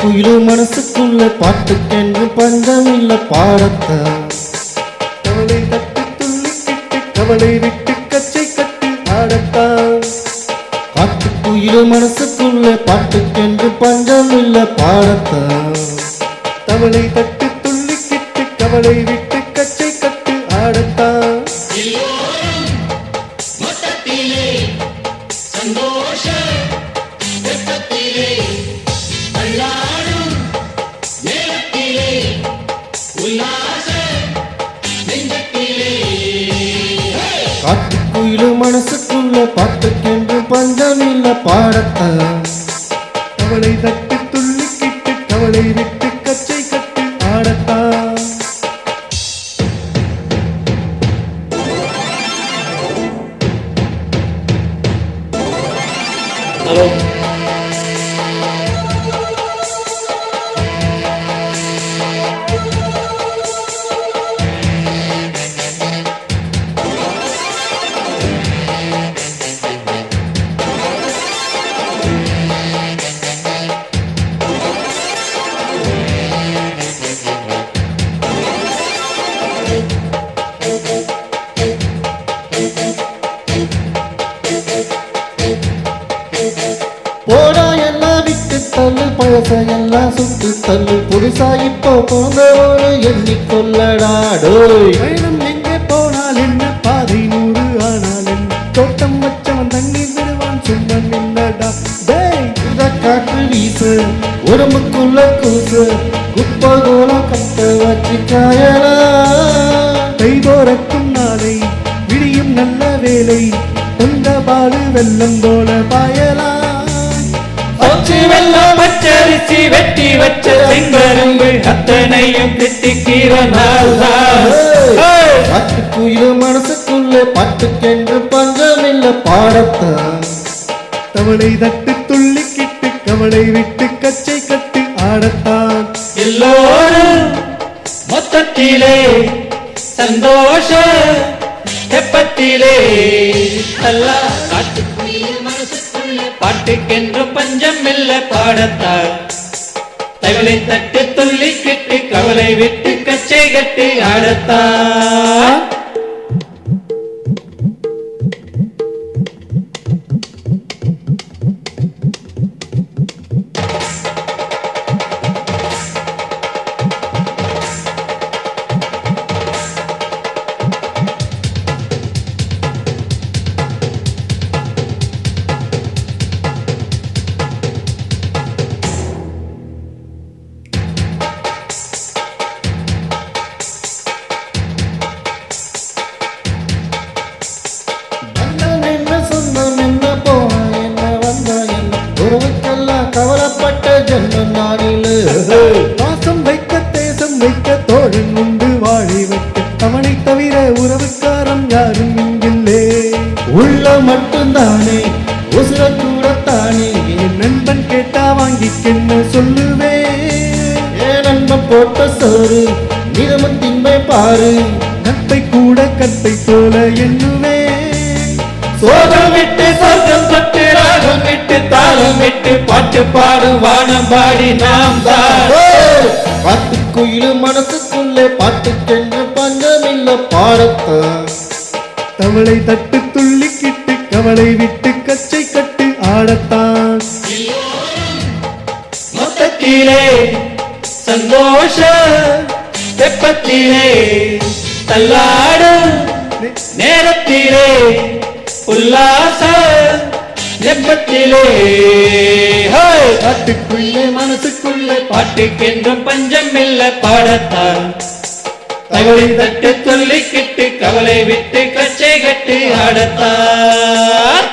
காட்டுக்குயிலு மனசுக்குள்ள பாட்டுக்கென்று பஞ்சமில்ல பாடத்தான் கவலை தட்டு துள்ளி கிட்டு கவலை விட்டு கச்சை கட்டு ஆடத்தான் காட்டுக்குயிலு மனசுக்குள்ள பாட்டுக்கென்று பஞ்சமில்ல பாடத்தான் கவலை தட்டு துள்ளி கிட்டு கவலை விட்டு கச்சை கட்டு ஆடத்தான் சந்தோஷ வெப்பத்திலே தள்ளாடும் நேரத்திலே உல்லாச நெஞ்சத்திலே காட்டுக்குயிலு மனசுக்குள்ள பாட்டுக்கென்று பஞ்சமில்ல பாடத்தான் கவலை தட்டு துள்ளி கிட்டு கவலை விட்டு கச்சை கட்டு ஆடத்தான் ஹலோ போடா எல்லாம் விட்டு தள்ளு பழச எல்லாம் சுட்டு தள்ளு புதுசா இப்போ போனோடு எண்ணிக்கொள்ளடாடோய் பயணம் எங்கே போனால் என்ன பாதை 100 ஆனால் என்ன தோட்டம் வச்சவன் தண்ணீர் விடுவான் சும்மா நின்னடா டேய் இத காற்று வீசு உடம்புக்குள்ள கூசு குப்பை கோலம் கட்ட வச்சு காயலா கை போறக்கும் நாளை விடியும் நல்ல வேலை தொண்ட பாடு வெள்ளம் போல பாயலாம் பச்சை வெள்ளம் பச்சரிசி வெட்டி வச்ச செங்கரும்பு அத்தனையும் திட்டிக்கிற நாள் காட்டுக்குயிலு மனசுக்குள்ள பாட்டுக்கென்று பஞ்சமில்ல பாடத்தான் தவளை தட்டு துள்ளி கிட்டு கவலை விட்டு கச்சை கட்டு ஆடத்தான் எல்லோரும் மொத்தத்திலே சந்தோஷ தெப்பத்திலே அல்லா காட்டுக்குயில் மனசுக்குள்ளே பாட்டுக்கென்று பஞ்சம் இல்ல பாடத்தார் தகவலை தட்டு துள்ளி கிட்டு கவலை விட்டு கச்சை கட்டி ஆடத்தான் பந்தம் என்ன சொந்தம் என்ன போன என்ன வந்த என்ன உறவுக்கெல்லாம் கவலைப்பட்ட ஜென்மம் நானில் பாசம் வைக்க தேசம் வைக்க தோழன் உண்டு வாழி வைக்க அவனை தவிர உறவுக்காரம் யாரும் இங்கில்லே உள்ள மட்டும்தானே உசுர கூடத்தானே என் நண்பன் கேட்டா வாங்கிக்கென்ன சொல்லுவேன் ஏன் நண்பன் போட்ட சோறு நிலமன் தின்மை பாரு நட்பை கூட கட்டை போல எண்ணுவேன் சோகம் விட்டு சொர்க்கம் தொட்டு ராகம் விட்டு தாளம் விட்டு பாட்டு பாடும் வானம் பாடி நாம் தான் காட்டுக்குயிலு மனசுக்குள்ளே பாட்டுக்கென்று பஞ்சமில்ல பாடத்தான் தவளை தட்டு துள்ளி கிட்டு கவலை விட்டு கச்சை கட்டு ஆடத்தான் மொத்தத்திலே சந்தோஷ தெப்பத்திலே தள்ளாடும் நேரத்திலே உல்லாச நெப்பத்திலே காட்டுக்குள்ளே மனசுக்குள்ளே பாட்டுக்கென்று பஞ்சம் இல்ல பாடத்தான் தகவலை தட்டு சொல்லிக்கிட்டு கவலை விட்டு கச்சை கட்டி ஆடத்தான்